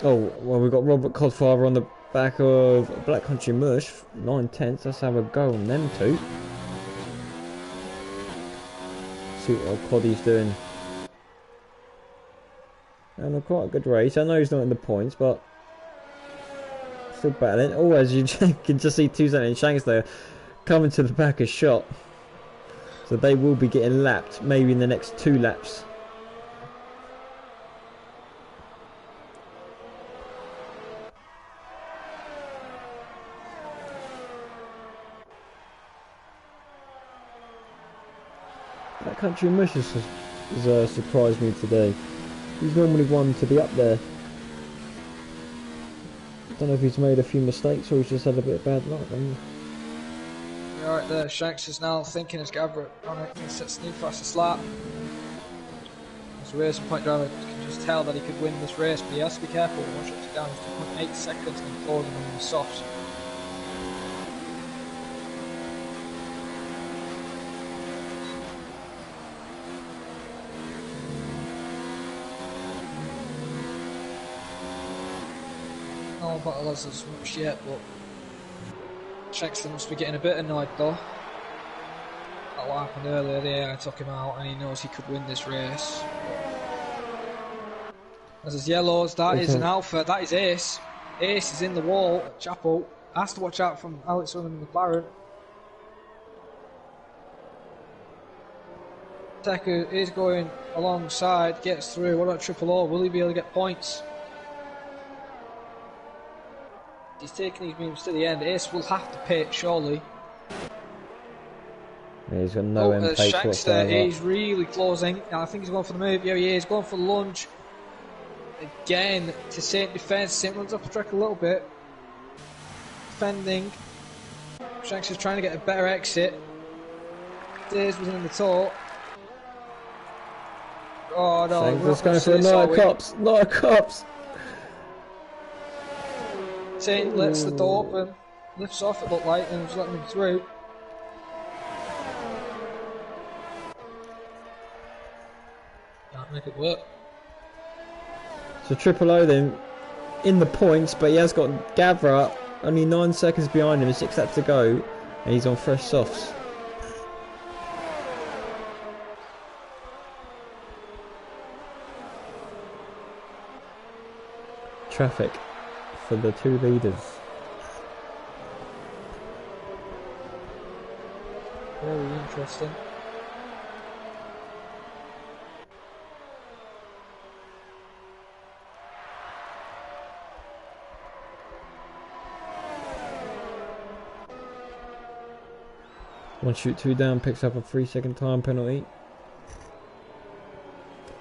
Oh, well, we've got Robert Codfather on the back of Black Country Mush, 9/10. Let's have a go on them two. See what old Coddy's doing. And quite a good race. I know he's not in the points, but still battling. Oh, as you can just see 2 seconds Shanks there coming to the back of shot. So they will be getting lapped, maybe in the next 2 laps. That Country Mush has surprised me today. He's normally one to be up there. I don't know if he's made a few mistakes or he's just had a bit of bad luck. You're right there. Shanks is now thinking as Gavra sets the new fastest lap. As a racing point driver can just tell that he could win this race, but he has to be careful. One shot down to 2.8 seconds and closing on the softs. No battle as much yet, but Shanks must be getting a bit annoyed though. That what happened earlier, the AI took him out and he knows he could win this race. As his yellows, that is an alpha, that is Ace. Ace is in the wall at Chapel. Has to watch out from Alex William and McLaren. Teku is going alongside, gets through. What about Triple O? Will he be able to get points? He's taking his moves to the end. Ace will have to pit, surely. Yeah, he's got no end plate whatsoever. He's really closing. I think he's going for the move. Yeah, he is going for the lunge. Again, to Saint defence. Saint runs up the track a little bit. Defending. Shanks is trying to get a better exit. Days was in the top. Oh no, Shanks is going for a Night of Cops. Night of Cops. Saint lets the door open, lifts off it looked like, and was letting him through. Can't make it work. So Triple O then in the points, but he has got Gavra only 9 seconds behind him, 6 laps to go, and he's on fresh softs. Traffic for the 2 leaders. Very interesting. One shoot, two down, picks up a 3-second time penalty.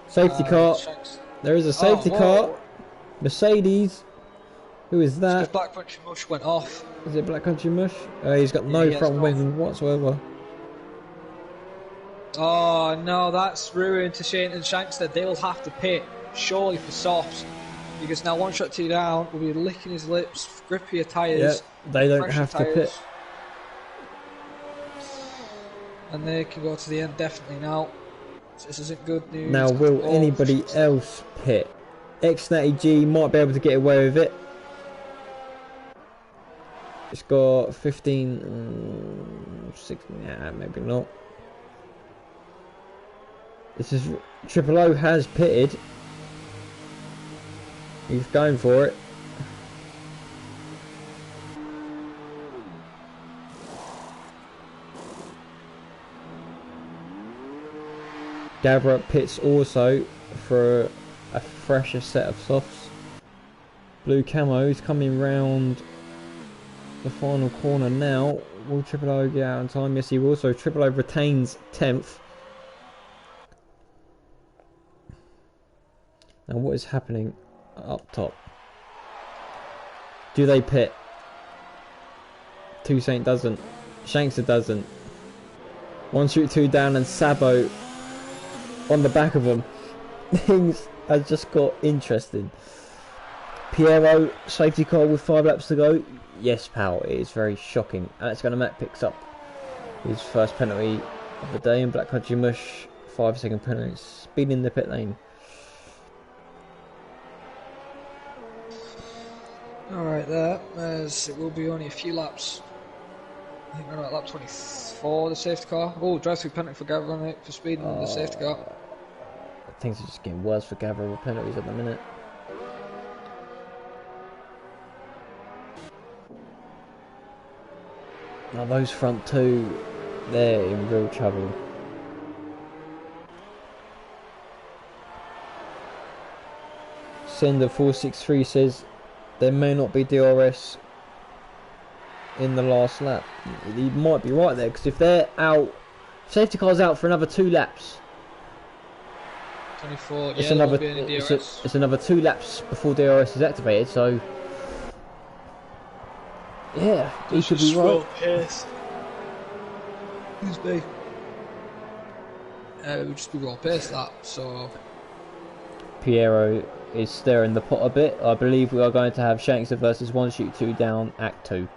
Safety car. There is a safety car. Mercedes. Who is that? Because Black Country Mush went off. Is it Black Country Mush? He's got no front wing whatsoever. Oh no, that's ruined to Shane and Shankster. They'll have to pit, surely, for softs. Because now one shot, two down, will be licking his lips, grippier tyres. Yeah, they don't have to pit. And they can go to the end definitely now. So this isn't good news. Now, will anybody else pit? X-Natty G might be able to get away with it. It's got 15, 16, yeah, maybe not. This is Triple O has pitted. He's going for it. Gavra pits also for a fresher set of softs. Blue camo is coming round the final corner now. Will Triple O get out in time? Yes, he will. So Triple O retains 10th. Now what is happening up top? Do they pit? Toussaint doesn't. Shankster doesn't. One shoot, two down, and Sabo on the back of them. Things have just got interesting. Piero, safety car with 5 laps to go. Yes, pal, it is very shocking. Alex Gunnermack picks up his first penalty of the day, and Black Country Mush 5-second penalty. Speed in the pit lane. Alright there, as it will be only a few laps. I think we're at lap 24, the safety car. Oh, drive-through penalty for Gavra on it for speeding the safety car. Things are just getting worse for Gavra with penalties at the minute. Now those front two, they're in real trouble. Sender 463 says there may not be DRS in the last lap. He might be right there, because if they're out, safety car's out for another 2 laps. 24, it's yeah, another, DRS. it's another 2 laps before DRS is activated, so yeah, he should be right. Pace. Excuse me. It would just be raw pace that, so Piero is stirring the pot a bit. I believe we are going to have Shankster versus One Shoot Two Down Act 2.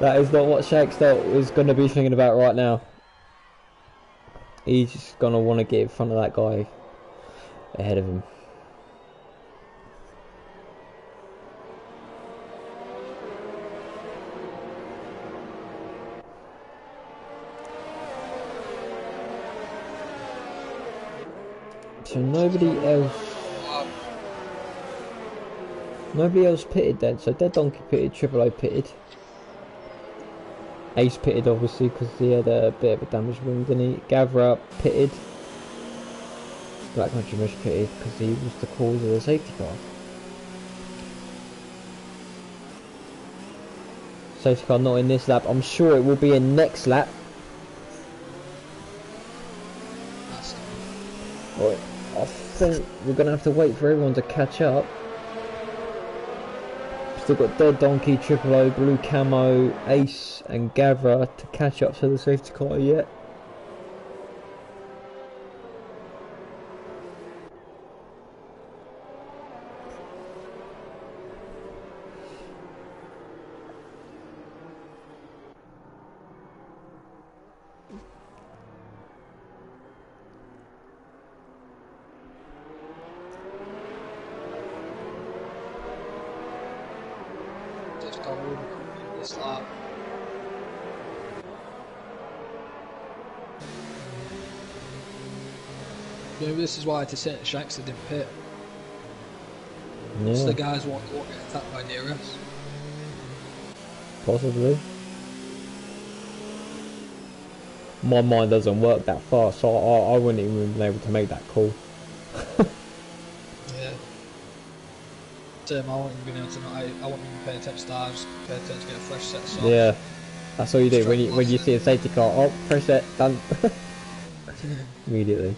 That is not what Shankster is going to be thinking about right now. He's just going to want to get in front of that guy ahead of him. So nobody else pitted then. So Dead Donkey pitted, Triple O pitted. Ace pitted obviously because he had a bit of a damaged wing, didn't he? Gavra pitted. Black Country Mush pitted because he was the cause of the safety car. Safety car not in this lap. I'm sure it will be in next lap. Right. I think we're going to have to wait for everyone to catch up. Still got Dead Donkey, Triple O, Blue Camo, Ace and Gavra to catch up to the safety car yet. this lap. Maybe this is why Toussaint and Shankster didn't pit. Yeah. So the guys won't get attacked by DRS. Possibly. My mind doesn't work that far, so I wouldn't even be able to make that call. Yeah. I wouldn't even been able to. I wouldn't even pay attention to that. I just pay attention to get a fresh set of songs. Yeah. That's all you do when you see a safety car. Oh, press it, done. Immediately.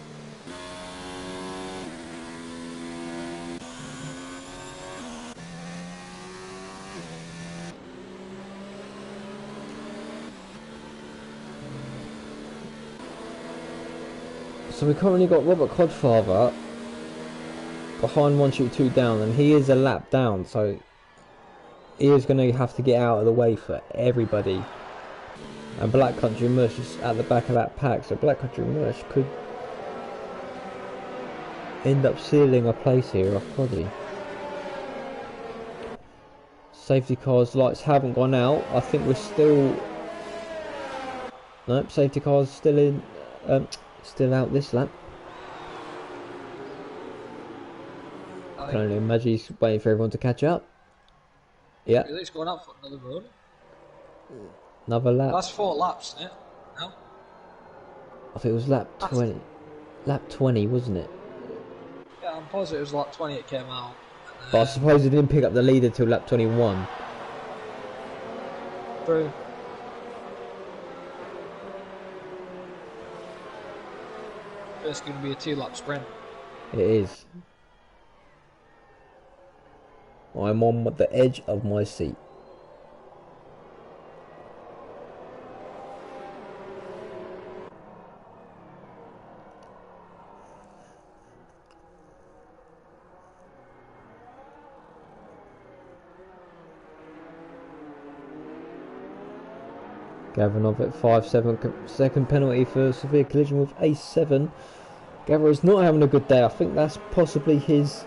So we currently got Robert Codfather behind 1 shoot 2 down, and he is a lap down, so he is going to have to get out of the way for everybody. And Black Country Mush is at the back of that pack, so Black Country Mush could end up sealing a place here off Poddy. Safety cars lights haven't gone out. I think we're still... Nope, safety cars still in... still out this lap. I can only imagine he's waiting for everyone to catch up. Yeah. Really, it's going up for another run. Another lap. That's 4 laps, isn't it? No? I think it was lap 20. Lap 20, wasn't it? Yeah, I'm positive it was lap 20 it came out. But I suppose he didn't pick up the leader till lap 21. True. It's going to be a 2-lap sprint. It is. I'm on the edge of my seat. Gavranov at 5-second penalty for severe collision with A7. Gavra is not having a good day. I think that's possibly his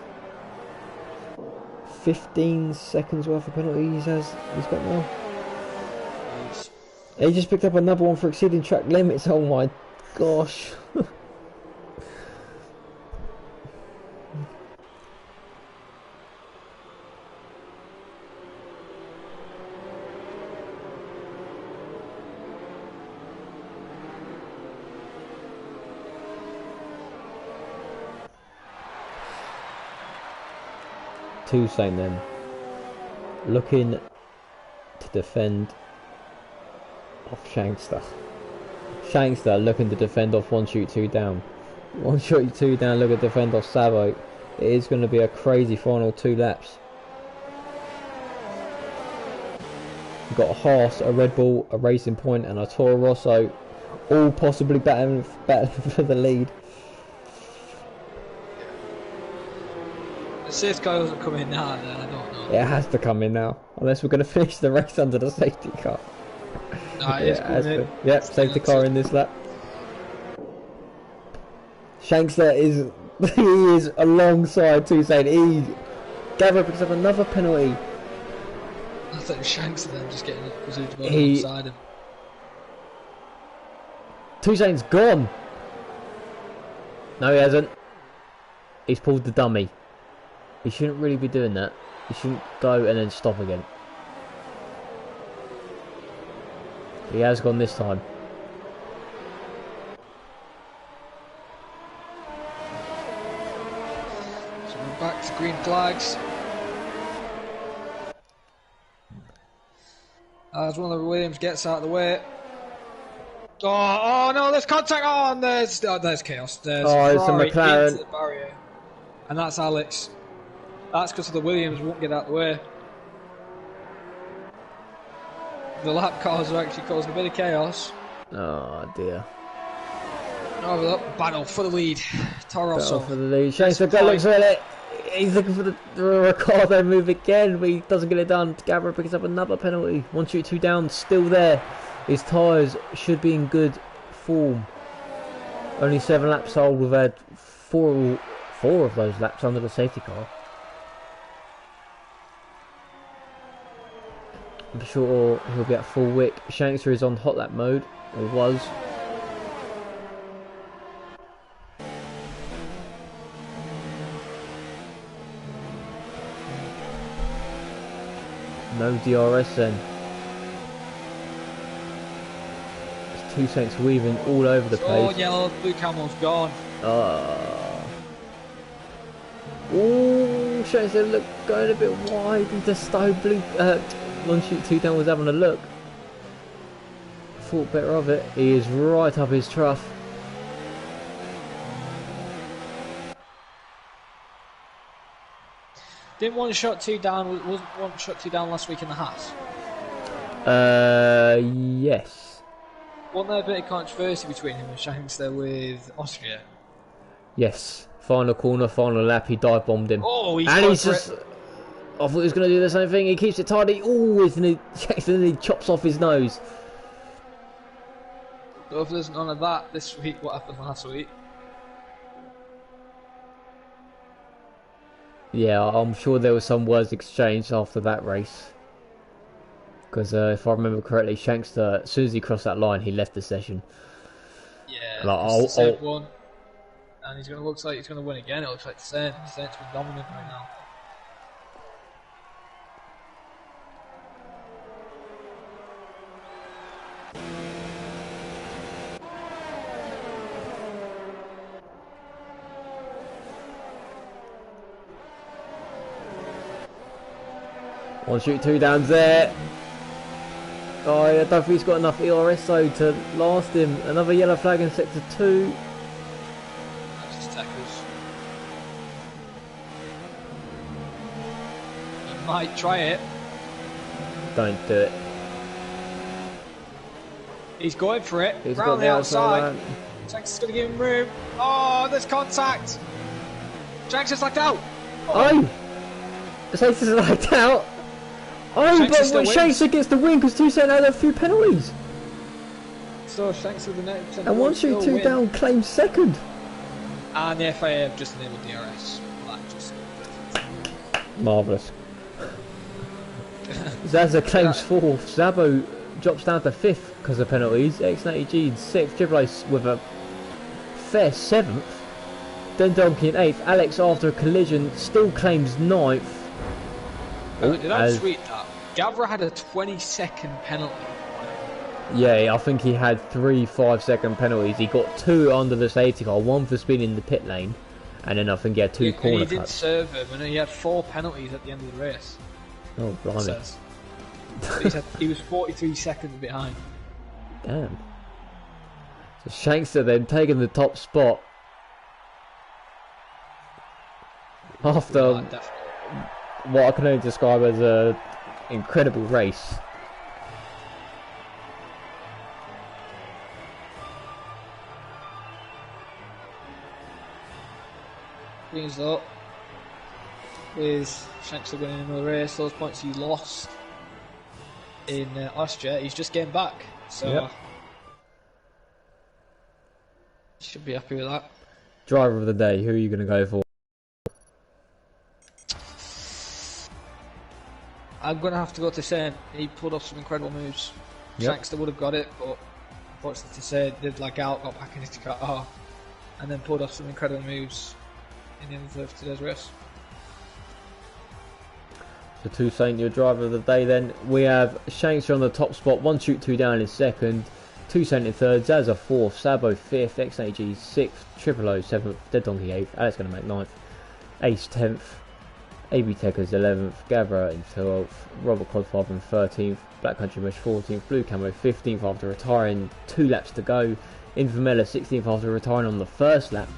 15 seconds worth of penalties he's got now. He just picked up another one for exceeding track limits. Oh my gosh. Toussaint then looking to defend off Shankster. Shankster looking to defend off 1 shoot 2 down. 1 shoot 2 down, look at defend off Savo. It is going to be a crazy final 2 laps. We've got a Haas, a Red Bull, a Racing Point and a Toro Rosso, all possibly battling for the lead. The safety car doesn't come in now, then I don't know. It has to come in now, unless we're going to finish the race under the safety car. No, it is coming in. Yep, safety car in this lap. Shankster is he is alongside Toussaint. Gavra picks up another penalty. I thought it was Shankster then just getting it presumed to go alongside him. Toussaint's gone. No, he hasn't. He's pulled the dummy. He shouldn't really be doing that. He shouldn't go and then stop again. He has gone this time. So we're back to green flags. As one of the Williams gets out of the way. Oh no, there's contact! Oh, and there's chaos. There's it's a McLaren into the barrier. And that's Alex. That's because the Williams won't get out of the way. The lap cars are actually causing a bit of chaos. Oh dear. Oh, look, battle for the lead. Toro Rosso. Battle for the lead. Shankster looks at it. He's looking for the Ricardo move again, but he doesn't get it done. Gavra picks up another penalty. 1 shoot 2 down, still there. His tyres should be in good form. Only 7 laps old. We've had four of those laps under the safety car. I'm sure he'll be at full wick. Shankster is on hot lap mode, or was. No DRS then. There's Toussaint's weaving all over the place. Oh, yellow, blue camel's gone. Oh, Shankster look going a bit wide into Stowe. Blue 1 shoot 2 down was having a look. thought better of it. He is right up his trough. Didn't one shot two down? Wasn't one shot two down last week in the Haas? Yes. Wasn't there a bit of controversy between him and Shanks there with Austria? Yes. Final corner, final lap. He dive bombed him. Oh, he's and gone he's for just. it. I thought he was going to do the same thing. He keeps it tidy. Always, and he chops off his nose. So if there's none of that this week, what happened last week? Yeah, I'm sure there were some words exchanged after that race. Because if I remember correctly, Shanks, as soon as he crossed that line, he left the session. Yeah, like, it's the one, and he's going to look like he's going to win again. It looks like the Saint's been dominant right now. One shoot, two downs there. Oh, I don't think he's got enough ERS though to last him. Another yellow flag in sector 2. That's his tackles. He might try it. Don't do it. He's going for it. He's Round got the outside. line. Shanks is going to give him room. Oh, there's contact. Shanks is locked out. Oh! Shanks is locked out. Oh, Shanks but Shanks gets the win because 2 cent had a few penalties. So Shanks with the 90%. And 1 shoot, 2 down claims second. And the FIA have just enabled DRS. Marvellous. Zaza claims 4th. Zabo drops down to 5th because of penalties. X90G in 6th. Triple Ace with a fair 7th. Then Donkey in 8th. Alex, after a collision, still claims 9th. Did I tweet that? Gavra had a 20-second penalty. Yeah, I think he had 3 5-second penalties. He got 2 under the safety car, 1 for spinning the pit lane, and then I think he had 2 corner he didn't cuts. serve him, and he had 4 penalties at the end of the race. Oh, blimey. He was 43 seconds behind. Damn. So Shankster then taking the top spot after what I can only describe as a incredible race. Means though, with Shanks winning another race, those points he lost in Austria, he's just getting back. So yep. Should be happy with that. Driver of the day, who are you going to go for? I'm going to have to go to Saint. He pulled off some incredible moves. Yep. Shanks would have got it, but unfortunately to say, did lag out, got back in his car, and then pulled off some incredible moves in the end of today's race. So 2 Saint, your driver of the day then. We have Shanks on the top spot, 1 shoot, 2 down in 2nd, 2 Saint in 3rd, Zaza 4th, Sabo 5th, XAG 6th, Triple O 7th, Dead Donkey 8th, Alex going to make 9th, Ace 10th, AB Techers 11th, Gavra in 12th, Robert Codfather in 13th, Black Country Mesh 14th, Blue Camo 15th after retiring 2 laps to go, Infamella 16th after retiring on the first lap.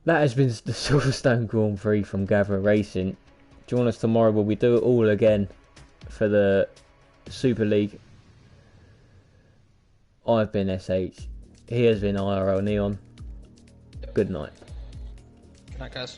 That has been the Silverstone Grand Prix from Gavra Racing. Join us tomorrow where we do it all again for the Super League. I've been SH. He has been IRL Neon. Good night. Good night, guys.